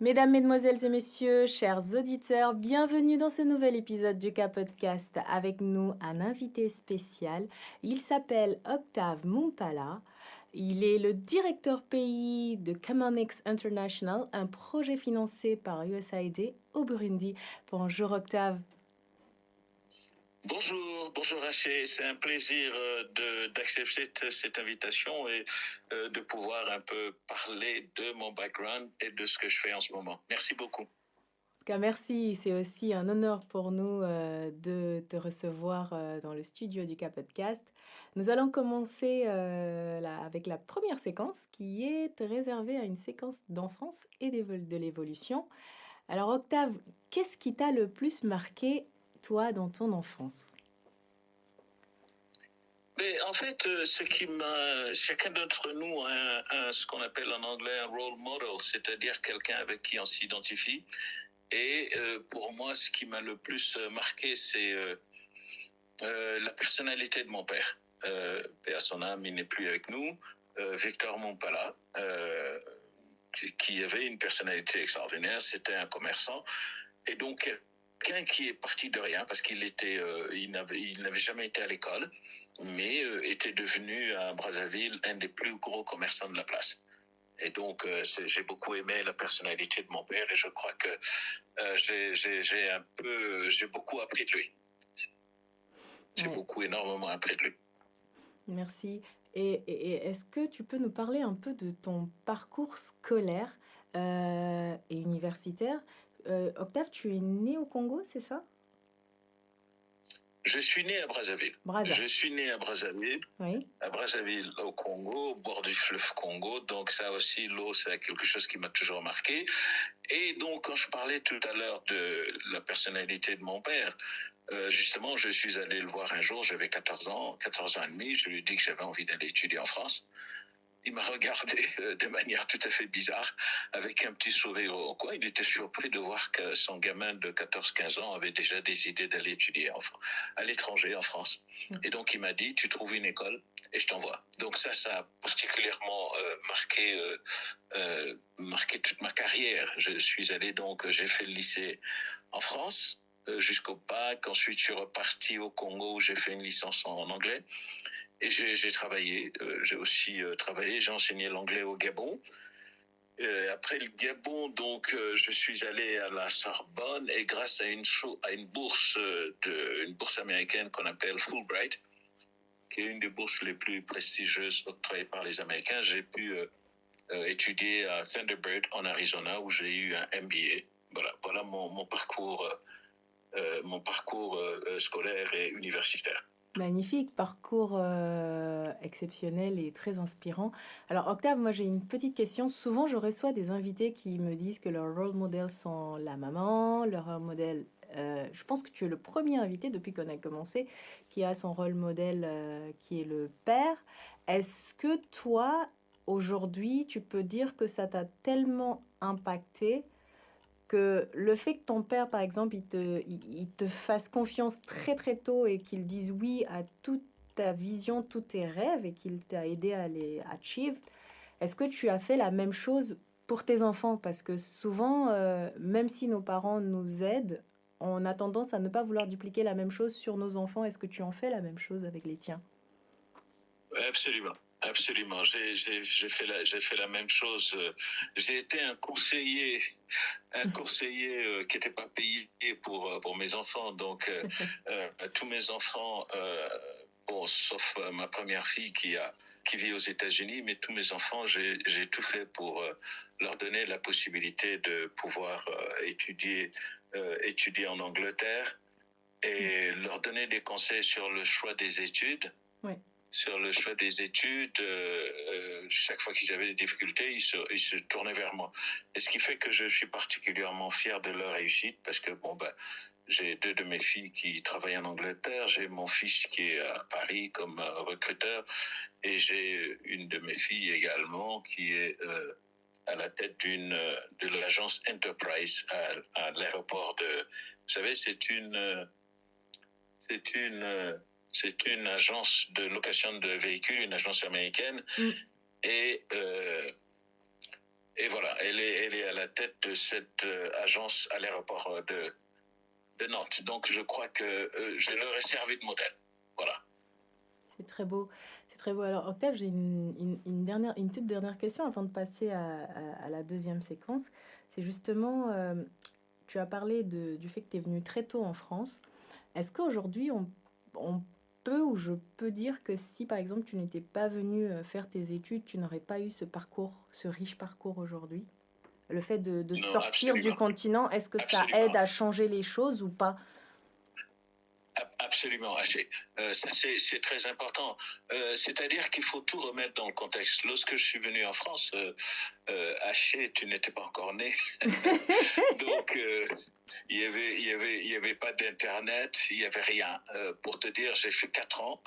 Mesdames, Mesdemoiselles et Messieurs, chers auditeurs, bienvenue dans ce nouvel épisode du K-Podcast. Avec nous, un invité spécial. Il s'appelle Octave Mumpala. Il est le directeur pays de Camonix International, un projet financé par USAID au Burundi. Bonjour Octave. Bonjour Rachel, c'est un plaisir d'accepter cette invitation et de pouvoir un peu parler de mon background et de ce que je fais en ce moment. Merci beaucoup. Merci, c'est aussi un honneur pour nous de te recevoir dans le studio du K-Podcast. Nous allons commencer avec la première séquence qui est réservée à une séquence d'enfance et de l'évolution. Alors Octave, qu'est-ce qui t'a le plus marqué, toi, dans ton enfance? Mais en fait, chacun d'entre nous a ce qu'on appelle en anglais un role model, c'est-à-dire quelqu'un avec qui on s'identifie. Et pour moi, ce qui m'a le plus marqué, c'est la personnalité de mon père. Paix à son âme, il n'est plus avec nous. Victor Mumpala, qui avait une personnalité extraordinaire, c'était un commerçant. Et donc, quelqu'un qui est parti de rien, parce il n'avait jamais été à l'école, mais était devenu à Brazzaville un des plus gros commerçants de la place. Et donc, j'ai beaucoup aimé la personnalité de mon père et je crois que j'ai beaucoup appris de lui. J'ai énormément appris de lui. Merci. Et est-ce que tu peux nous parler un peu de ton parcours scolaire et universitaire? Octave, tu es né au Congo, c'est ça? Je suis né à Brazzaville. Je suis né à Brazzaville. Oui. À Brazzaville, au Congo, au bord du fleuve Congo. Donc ça aussi, l'eau, c'est quelque chose qui m'a toujours marqué. Et donc, quand je parlais tout à l'heure de la personnalité de mon père, justement, je suis allé le voir un jour, j'avais 14 ans et demi, je lui ai dit que j'avais envie d'aller étudier en France. Il m'a regardé de manière tout à fait bizarre, avec un petit sourire au coin. Il était surpris de voir que son gamin de 14-15 ans avait déjà des idées d'aller étudier à l'étranger, en France. Et donc, il m'a dit, tu trouves une école et je t'envoie. Donc ça a particulièrement marqué toute ma carrière. Je suis allé donc, j'ai fait le lycée en France jusqu'au bac. Ensuite, je suis reparti au Congo où j'ai fait une licence en anglais. Et j'ai travaillé, j'ai aussi travaillé, j'ai enseigné l'anglais au Gabon. Après le Gabon, donc, je suis allé à la Sorbonne et grâce à une bourse américaine qu'on appelle Fulbright, qui est une des bourses les plus prestigieuses octroyées par les Américains, j'ai pu étudier à Thunderbird en Arizona où j'ai eu un MBA. Voilà mon parcours scolaire et universitaire. Magnifique, parcours exceptionnel et très inspirant. Alors Octave, moi j'ai une petite question. Souvent je reçois des invités qui me disent que leurs role models sont la maman, leur role model. Je pense que tu es le premier invité depuis qu'on a commencé qui a son rôle modèle qui est le père. Est-ce que toi, aujourd'hui, tu peux dire que ça t'a tellement impacté que le fait que ton père, par exemple, il te fasse confiance très très tôt et qu'il dise oui à toute ta vision, tous tes rêves et qu'il t'a aidé à les achieve, est-ce que tu as fait la même chose pour tes enfants? Parce que souvent, même si nos parents nous aident, on a tendance à ne pas vouloir dupliquer la même chose sur nos enfants. Est-ce que tu en fais la même chose avec les tiens? Absolument. Absolument, j'ai fait la même chose. J'ai été un conseiller qui n'était pas payé pour mes enfants. Donc tous mes enfants, bon, sauf ma première fille qui vit aux États-Unis, mais tous mes enfants, j'ai tout fait pour leur donner la possibilité de pouvoir étudier en Angleterre et leur donner des conseils sur le choix des études. Oui. Sur le choix des études, chaque fois qu'ils avaient des difficultés, ils se tournaient vers moi. Et ce qui fait que je suis particulièrement fier de leur réussite parce que j'ai deux de mes filles qui travaillent en Angleterre, j'ai mon fils qui est à Paris comme recruteur et j'ai une de mes filles également qui est à la tête de l'agence Enterprise à l'aéroport de... Vous savez, c'est une agence de location de véhicules, une agence américaine. Et Et voilà, elle est à la tête de cette agence à l'aéroport de Nantes. Donc je crois que je leur ai servi de modèle. Voilà. C'est très beau. C'est très beau. Alors, Octave, j'ai une toute dernière question avant de passer à la deuxième séquence. C'est justement, tu as parlé du fait que tu es venu très tôt en France. Est-ce qu'aujourd'hui, on peut ou je peux dire que si, par exemple, tu n'étais pas venu faire tes études, tu n'aurais pas eu ce parcours, ce riche parcours aujourd'hui? Le fait de Non, sortir du absolument. continent, est-ce que ça aide Absolument. à changer les choses ou pas? Absolument, Haché. Ça, c'est très important. C'est-à-dire qu'il faut tout remettre dans le contexte. Lorsque je suis venu en France, Haché, tu n'étais pas encore né. Donc, il y avait pas d'Internet, il n'y avait rien. Pour te dire, j'ai fait 4 ans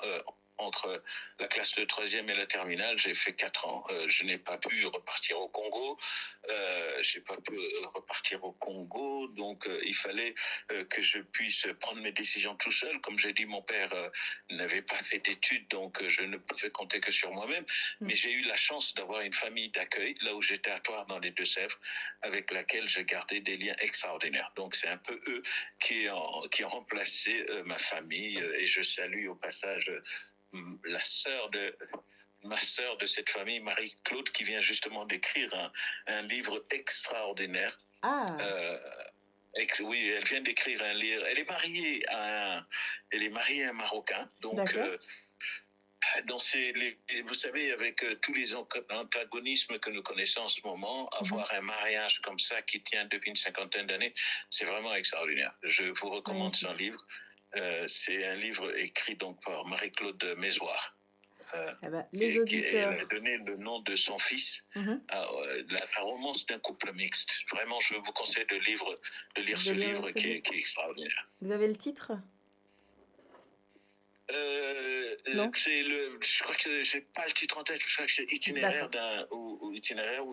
entre la classe de troisième et la terminale, j'ai fait 4 ans. Je n'ai pas pu repartir au Congo. Donc il fallait que je puisse prendre mes décisions tout seul. Comme j'ai dit, mon père n'avait pas fait d'études, donc je ne pouvais compter que sur moi-même. Mais j'ai eu la chance d'avoir une famille d'accueil, là où j'étais à Toire, dans les Deux-Sèvres, avec laquelle je gardais des liens extraordinaires. Donc c'est un peu eux qui ont remplacé ma famille, et je salue au passage ma sœur de cette famille, Marie-Claude, qui vient justement d'écrire un livre extraordinaire. Ah, Oui, elle vient d'écrire un livre. Elle est mariée à un Marocain. Donc, vous savez, avec tous les antagonismes que nous connaissons en ce moment, avoir un mariage comme ça qui tient depuis une cinquantaine d'années, c'est vraiment extraordinaire. Je vous recommande son livre. C'est un livre écrit donc par Marie-Claude Mézoir. Les auditeurs. Elle a donné le nom de son fils à la romance d'un couple mixte. Vraiment, je vous conseille de lire ce livre qui est extraordinaire. Vous avez le titre? Je crois que j'ai pas le titre en tête. Je crois que c'est itinéraire ou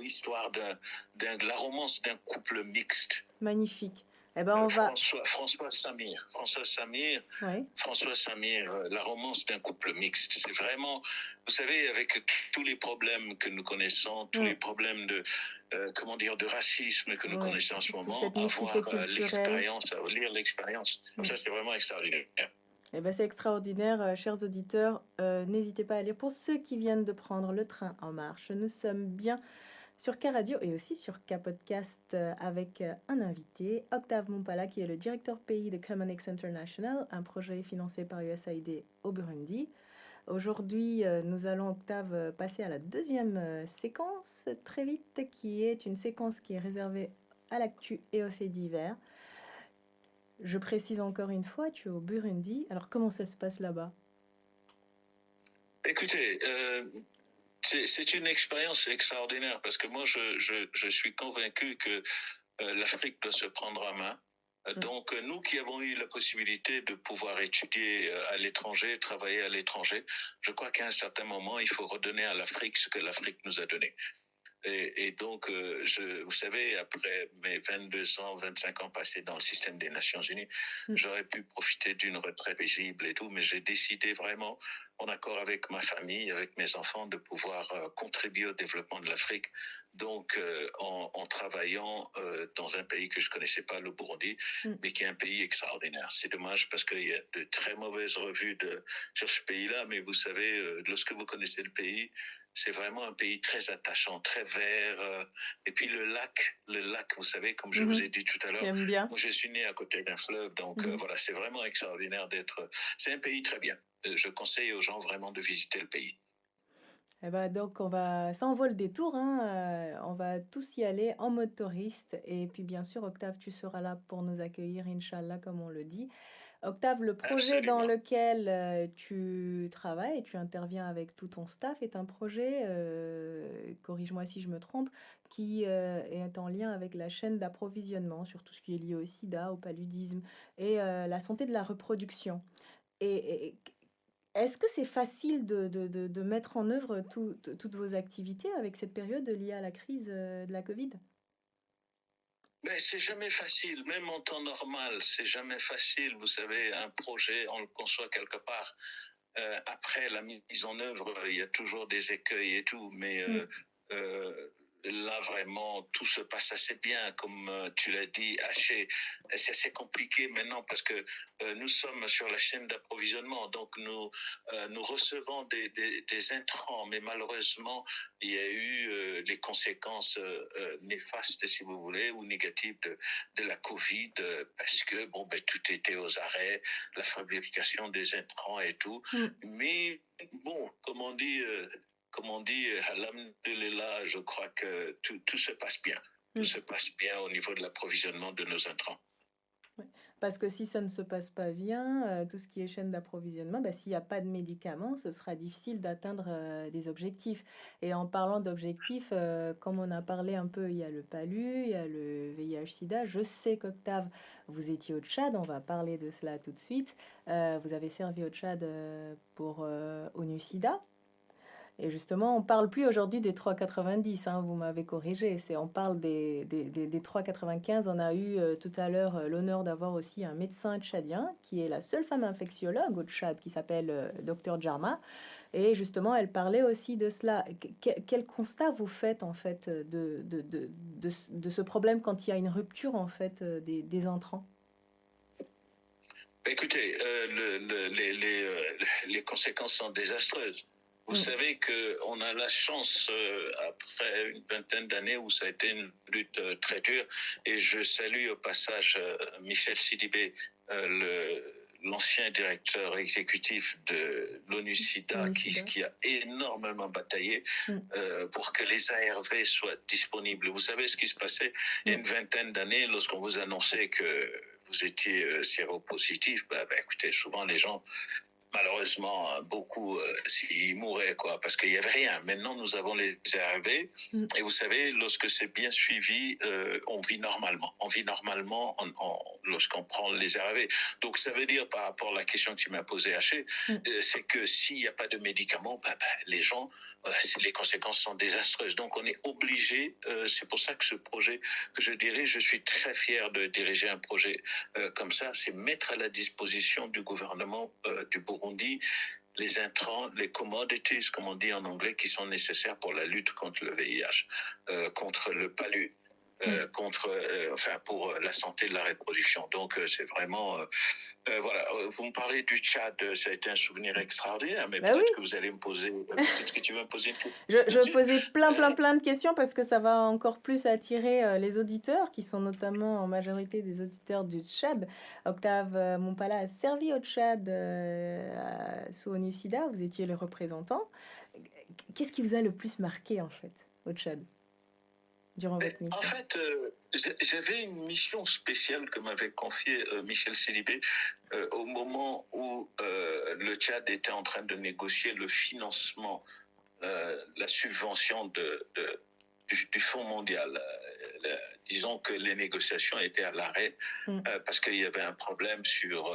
histoire de la romance d'un couple mixte. Magnifique. François Samir, la romance d'un couple mixte. C'est vraiment, vous savez, avec tous les problèmes que nous connaissons, tous les problèmes de racisme que nous connaissons en ce moment, avoir l'expérience, lire l'expérience, ça c'est vraiment extraordinaire. C'est extraordinaire, chers auditeurs. N'hésitez pas à lire. Pour ceux qui viennent de prendre le train en marche, nous sommes bien sur K-Radio et aussi sur K-Podcast avec un invité, Octave Mumpala, qui est le directeur pays de Common-X International, un projet financé par USAID au Burundi. Aujourd'hui, nous allons, Octave, passer à la deuxième séquence très vite, qui est une séquence qui est réservée à l'actu et aux faits divers. Je précise encore une fois, tu es au Burundi. Alors, comment ça se passe là-bas? Écoutez, c'est une expérience extraordinaire parce que moi, je suis convaincu que l'Afrique doit se prendre en main. Donc, nous qui avons eu la possibilité de pouvoir étudier à l'étranger, travailler à l'étranger, je crois qu'à un certain moment, il faut redonner à l'Afrique ce que l'Afrique nous a donné. Et donc, vous savez, après mes 22 ans, 25 ans passés dans le système des Nations Unies, j'aurais pu profiter d'une retraite paisible et tout, mais j'ai décidé vraiment, en accord avec ma famille, avec mes enfants, de pouvoir contribuer au développement de l'Afrique. Donc, en travaillant dans un pays que je connaissais pas, le Burundi, mais qui est un pays extraordinaire. C'est dommage parce qu'il y a de très mauvaises revues sur ce pays-là, mais vous savez, lorsque vous connaissez le pays, c'est vraiment un pays très attachant, très vert. Et puis le lac, vous savez, comme je vous ai dit tout à l'heure, j'aime bien. Moi je suis né à côté d'un fleuve, donc voilà, c'est vraiment extraordinaire d'être. C'est un pays très bien. Je conseille aux gens vraiment de visiter le pays. Donc ça en vaut le détour, hein. On va tous y aller en mode touriste. Et puis bien sûr, Octave, tu seras là pour nous accueillir, Inch'Allah, comme on le dit. Octave, le projet dans lequel tu travailles et tu interviens avec tout ton staff est un projet, corrige-moi si je me trompe, qui est en lien avec la chaîne d'approvisionnement sur tout ce qui est lié au sida, au paludisme et la santé de la reproduction. Et est-ce que c'est facile de mettre en œuvre toutes vos activités avec cette période liée à la crise de la Covid? Mais c'est jamais facile, même en temps normal, c'est jamais facile. Vous savez, un projet, on le conçoit quelque part. Après la mise en œuvre, il y a toujours des écueils et tout, mais là, vraiment, tout se passe assez bien, comme tu l'as dit, Haché. C'est assez compliqué maintenant parce que nous sommes sur la chaîne d'approvisionnement, donc nous recevons des intrants, mais malheureusement, il y a eu les conséquences néfastes, si vous voulez, ou négatives de la Covid, parce que bon, ben, tout était aux arrêts, la fabrication des intrants et tout. Mais bon, comme on dit, alhamdulillah, je crois que tout se passe bien. Tout se passe bien au niveau de l'approvisionnement de nos intrants. Ouais. Parce que si ça ne se passe pas bien, tout ce qui est chaîne d'approvisionnement, bah, s'il n'y a pas de médicaments, ce sera difficile d'atteindre des objectifs. Et en parlant d'objectifs, comme on a parlé un peu, il y a le PALU, il y a le VIH-Sida. Je sais qu'Octave, vous étiez au Tchad, on va parler de cela tout de suite. Vous avez servi au Tchad pour ONU-Sida. Et justement, on parle plus aujourd'hui des 3,90, hein, vous m'avez corrigé. On parle des 3,95. On a eu tout à l'heure l'honneur d'avoir aussi un médecin tchadien qui est la seule femme infectiologue au Tchad qui s'appelle Dr Djarma. Et justement, elle parlait aussi de cela. Quel constat vous faites en fait de ce problème quand il y a une rupture en fait des entrants? Écoutez, les conséquences sont désastreuses. Vous savez qu'on a la chance, après une vingtaine d'années où ça a été une lutte très dure, et je salue au passage Michel Sidibé, l'ancien directeur exécutif de l'ONU-Sida, qui a énormément bataillé pour que les ARV soient disponibles. Vous savez ce qui se passait il y a une vingtaine d'années lorsqu'on vous annonçait que vous étiez séropositif, écoutez, souvent les gens, malheureusement, beaucoup s'ils mouraient, quoi, parce qu'il n'y avait rien. Maintenant, nous avons les ARV, et vous savez, lorsque c'est bien suivi, on vit normalement. On vit normalement lorsqu'on prend les ARV. Donc, ça veut dire, par rapport à la question que tu m'as posée, Haché, c'est que s'il n'y a pas de médicaments, les gens, les conséquences sont désastreuses. Donc, on est obligé, c'est pour ça que ce projet que je dirige, je suis très fier de diriger un projet comme ça, c'est mettre à la disposition du gouvernement du Burundi les intrants, les commodities, comme on dit en anglais, qui sont nécessaires pour la lutte contre le VIH, contre le PALU, pour la santé de la reproduction. Donc, c'est vraiment... voilà, vous me parlez du Tchad, ça a été un souvenir extraordinaire, mais peut-être que vous allez me poser... Peut-être que tu vas me poser une question. Je vais poser plein de questions parce que ça va encore plus attirer les auditeurs, qui sont notamment en majorité des auditeurs du Tchad. Octave Mompala a servi au Tchad sous ONU-Sida, vous étiez le représentant. Qu'est-ce qui vous a le plus marqué, en fait, au Tchad, durant votre mission? En fait, j'avais une mission spéciale que m'avait confiée Michel Sidibé au moment où le Tchad était en train de négocier le financement, la subvention du Fonds mondial. Disons que les négociations étaient à l'arrêt parce qu'il y avait un problème sur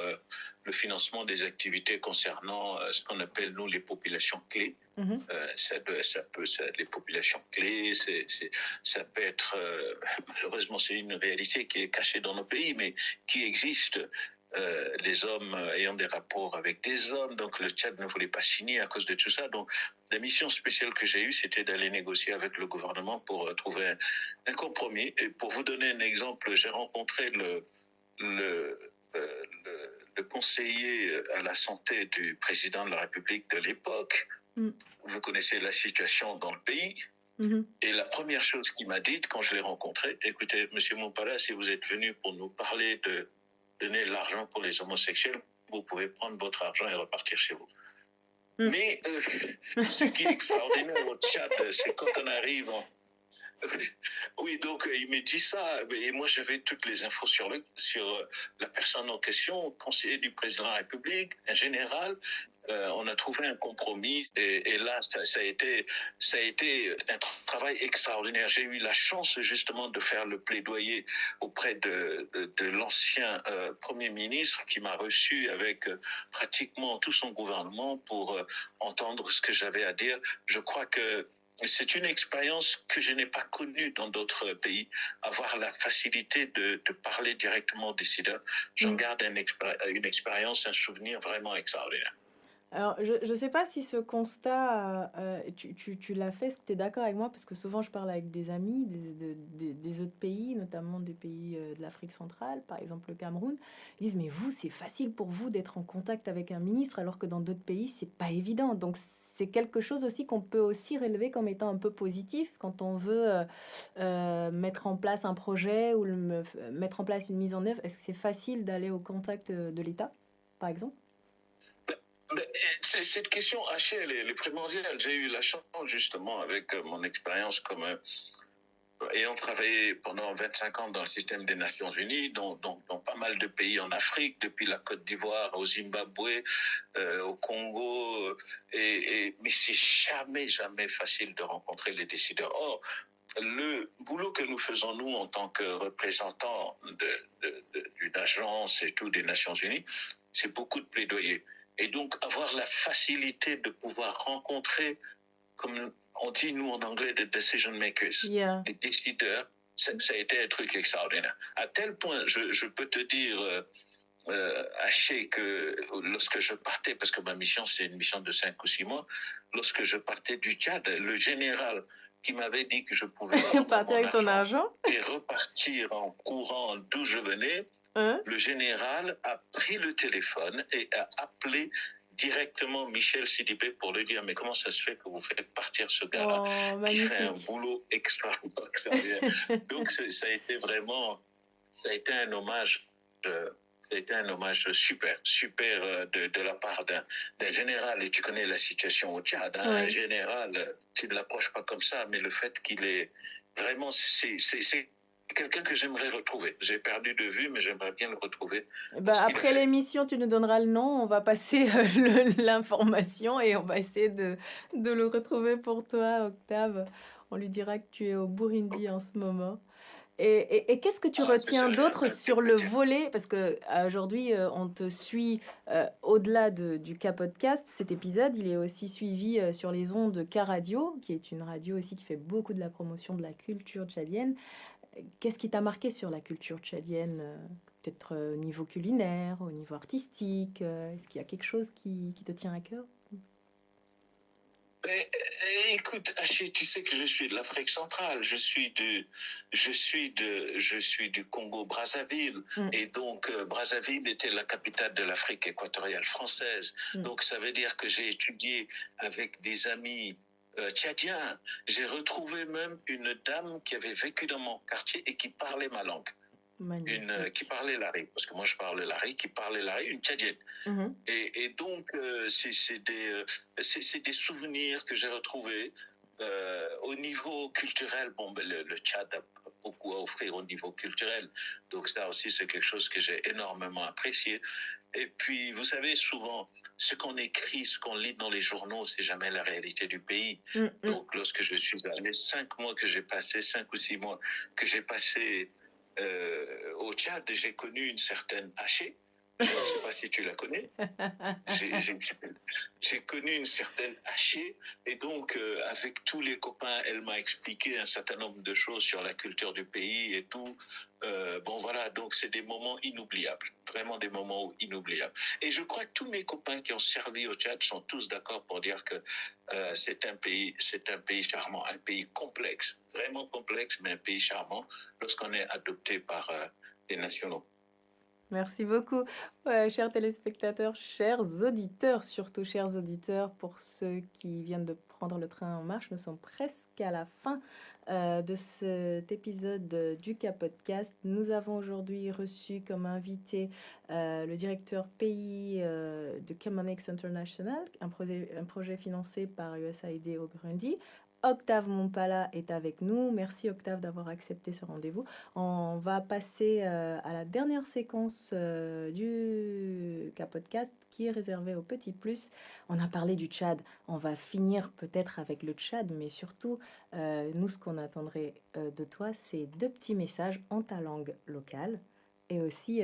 le financement des activités concernant ce qu'on appelle, nous, les populations clés. Les populations clés, ça peut être, malheureusement, c'est une réalité qui est cachée dans nos pays, mais qui existe. Les hommes ayant des rapports avec des hommes, donc le Tchad ne voulait pas signer à cause de tout ça. Donc la mission spéciale que j'ai eue, c'était d'aller négocier avec le gouvernement pour trouver un compromis. Et pour vous donner un exemple, j'ai rencontré le conseiller à la santé du président de la République de l'époque. Vous connaissez la situation dans le pays. Et la première chose qu'il m'a dite quand je l'ai rencontré, écoutez, Monsieur Mompala, si vous êtes venu pour nous parler de donner l'argent pour les homosexuels, vous pouvez prendre votre argent et repartir chez vous. Mais ce qui est extraordinaire au Tchad, c'est quand on arrive Oui, donc il me dit ça, et moi j'avais toutes les infos sur la personne en question, conseiller du président de la République, un général. On a trouvé un compromis, et là ça a été un travail extraordinaire. J'ai eu la chance justement de faire le plaidoyer auprès de l'ancien Premier ministre, qui m'a reçu avec pratiquement tout son gouvernement pour entendre ce que j'avais à dire. Je crois que c'est une expérience que je n'ai pas connue dans d'autres pays. Avoir la facilité de parler directement aux décideurs, j'en garde une expérience, un souvenir vraiment extraordinaire. Alors, je ne sais pas si ce constat, tu l'as fait, est-ce que tu es d'accord avec moi? Parce que souvent, je parle avec des amis des autres pays, notamment des pays de l'Afrique centrale, par exemple le Cameroun. Ils disent, mais vous, c'est facile pour vous d'être en contact avec un ministre, alors que dans d'autres pays, c'est pas évident. Donc, c'est quelque chose aussi qu'on peut aussi relever comme étant un peu positif quand on veut mettre en place un projet ou mettre en place une mise en œuvre. Est-ce que c'est facile d'aller au contact de l'État, par exemple? Cette question, Haché, elle est primordiale. J'ai eu la chance, justement, avec mon expérience comme ayant travaillé pendant 25 ans dans le système des Nations Unies, dans pas mal de pays en Afrique, depuis la Côte d'Ivoire au Zimbabwe, au Congo, mais c'est jamais facile de rencontrer les décideurs. Or, le boulot que nous faisons, nous, en tant que représentants d'une agence et tout des Nations Unies, c'est beaucoup de plaidoyer. Et donc, avoir la facilité de pouvoir rencontrer, comme on dit, nous, en anglais, des decision makers, Yeah. les décideurs, ça a été un truc extraordinaire. À tel point, je peux te dire, Haché, que lorsque je partais, parce que ma mission, c'est une mission de 5 ou 6 mois, lorsque je partais du Tchad, le général qui m'avait dit que je pouvais partir avec ton argent et repartir en courant d'où je venais, hein? le général a pris le téléphone et a appelé directement Michel Sidibé pour lui dire, mais comment ça se fait que vous faites partir ce gars-là qui fait un boulot extraordinaire. Donc ça a été vraiment, ça a été un hommage ça a été un hommage super de la part d'un général. Et tu connais la situation au Tchad. Hein? Oui. Un général, tu ne l'approches pas comme ça, mais le fait qu'il est vraiment, c'est quelqu'un que j'aimerais retrouver. J'ai perdu de vue, mais j'aimerais bien le retrouver. Après l'émission, tu nous donneras le nom. On va passer l'information et on va essayer de le retrouver pour toi, Octave. On lui dira que tu es au Burundi en ce moment. Et qu'est-ce que tu retiens d'autre sur le volet? Parce qu'aujourd'hui, on te suit au-delà du K Podcast. Cet épisode, il est aussi suivi sur les ondes de K Radio, qui est une radio aussi qui fait beaucoup de la promotion de la culture tchadienne. Qu'est-ce qui t'a marqué sur la culture tchadienne? Peut-être au niveau culinaire, au niveau artistique? Est-ce qu'il y a quelque chose qui te tient à cœur? Écoute, Haché, tu sais que je suis de l'Afrique centrale, je suis du Congo-Brazzaville, et donc Brazzaville était la capitale de l'Afrique équatoriale française. Donc ça veut dire que j'ai étudié avec des amis tchadiens. J'ai retrouvé même une dame qui avait vécu dans mon quartier et qui parlait ma langue. Qui parlait l'ari, parce que moi je parle l'ari, qui parlait l'ari, une tchadienne. Et donc, c'est des souvenirs que j'ai retrouvés. Au niveau culturel, bon, ben, le Tchad a beaucoup à offrir au niveau culturel. Donc ça aussi, c'est quelque chose que j'ai énormément apprécié. Et puis, vous savez, souvent, ce qu'on écrit, ce qu'on lit dans les journaux, c'est jamais la réalité du pays. Donc, lorsque je suis allé, 5 ou 6 mois que j'ai passé au Tchad, j'ai connu une certaine Haché. Je ne sais pas si tu la connais. J'ai connu une certaine Haché, et donc avec tous les copains, elle m'a expliqué un certain nombre de choses sur la culture du pays et tout. Bon voilà, donc c'est des moments inoubliables, vraiment des moments inoubliables. Et je crois que tous mes copains qui ont servi au Tchad sont tous d'accord pour dire que c'est un pays charmant, un pays complexe, vraiment complexe, mais un pays charmant lorsqu'on est adopté par les nationaux. Merci beaucoup, chers téléspectateurs, chers auditeurs, surtout chers auditeurs, pour ceux qui viennent de prendre le train en marche. Nous sommes presque à la fin de cet épisode du K Podcast. Nous avons aujourd'hui reçu comme invité le directeur pays de Camonex International, un projet financé par USAID au Burundi. Octave Mompala est avec nous. Merci Octave d'avoir accepté ce rendez-vous. On va passer à la dernière séquence du K-Podcast qui est réservée au Petit Plus. On a parlé du Tchad. On va finir peut-être avec le Tchad, mais surtout, nous, ce qu'on attendrait de toi, c'est 2 petits messages en ta langue locale. Et aussi,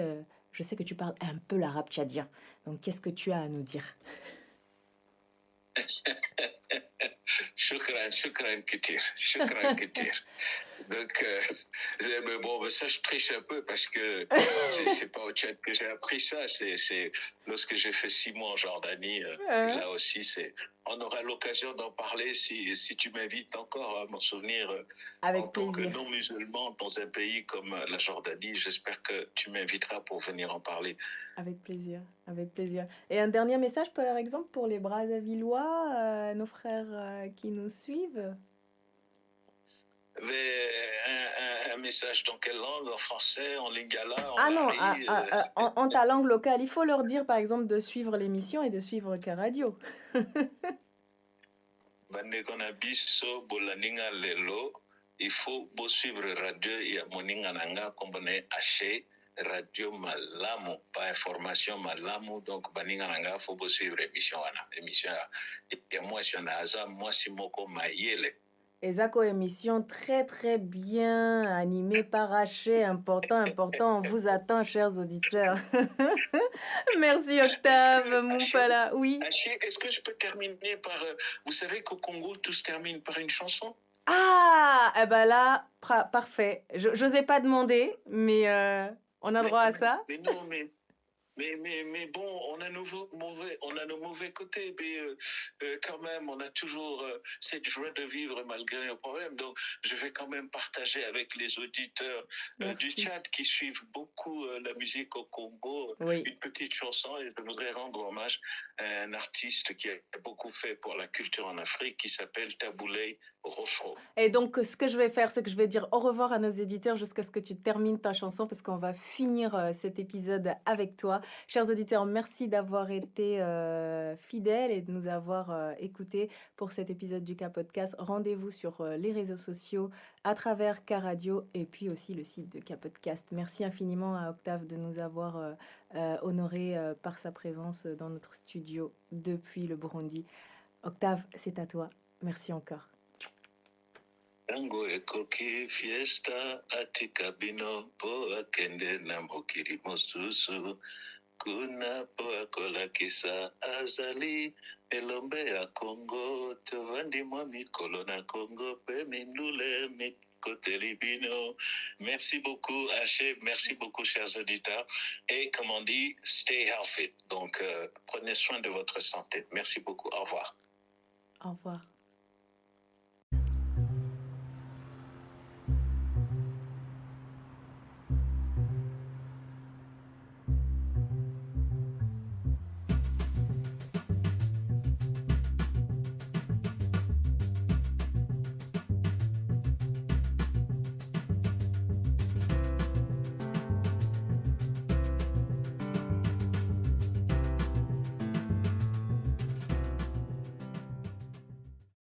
je sais que tu parles un peu l'arabe tchadien. Donc, qu'est-ce que tu as à nous dire? شكرا كثير Donc, mais bon, mais ça, je triche un peu parce que c'est pas au Tchad que j'ai appris ça. C'est lorsque j'ai fait 6 mois en Jordanie. Là aussi, on aura l'occasion d'en parler si tu m'invites encore à m'en souvenir en Avec tant que plaisir. non-musulman dans un pays comme la Jordanie. J'espère que tu m'inviteras pour venir en parler. Avec plaisir, avec plaisir. Et un dernier message, par exemple, pour les Brazzavillois, nos frères qui nous suivent. Un message dans quelle langue? En français, en lingala, en non, lari en ta langue locale. Il faut leur dire, par exemple, de suivre l'émission et de suivre K-Radio. Bandeko na biso bolaninga lelo, il faut suivre radio et moninga nanga kombone haché radio malamu, pas information malamu, donc baninga nanga faut suivre émission et moi si on a ça, moi si moko mayele. Ezako émission très très bien animée par Haché, important, on vous attend chers auditeurs. Merci Octave Moupala, oui. Haché, est-ce que je peux terminer par, vous savez qu'au Congo tout se termine par une chanson? Ah, eh ben là, parfait. J'osais pas demander, mais on a droit à ça. Mais non, mais bon, on a nos mauvais côtés, mais quand même, on a toujours cette joie de vivre malgré nos problèmes. Donc, je vais quand même partager avec les auditeurs du Tchad qui suivent beaucoup la musique au Congo, une petite chanson, et je voudrais rendre hommage à un artiste qui a beaucoup fait pour la culture en Afrique, qui s'appelle Taboulé Rochereau. Et donc, ce que je vais faire, c'est que je vais dire au revoir à nos éditeurs jusqu'à ce que tu termines ta chanson, parce qu'on va finir cet épisode avec toi. Chers auditeurs, merci d'avoir été fidèles et de nous avoir écoutés pour cet épisode du K-Podcast. Rendez-vous sur les réseaux sociaux à travers K-Radio et puis aussi le site de K-Podcast. Merci infiniment à Octave de nous avoir honorés par sa présence dans notre studio depuis le Burundi. Octave, c'est à toi. Merci encore. Tango ekoki fiesta atika bino po akende na mokili mosusu kuna po akolakisa azali elombe ya Congo tovandi mwa mikolo na Congo pe mindule mikoteli bino. Merci beaucoup Haché, merci beaucoup chers auditeurs et comme on dit, stay healthy. Donc prenez soin de votre santé. Merci beaucoup, au revoir. Au revoir.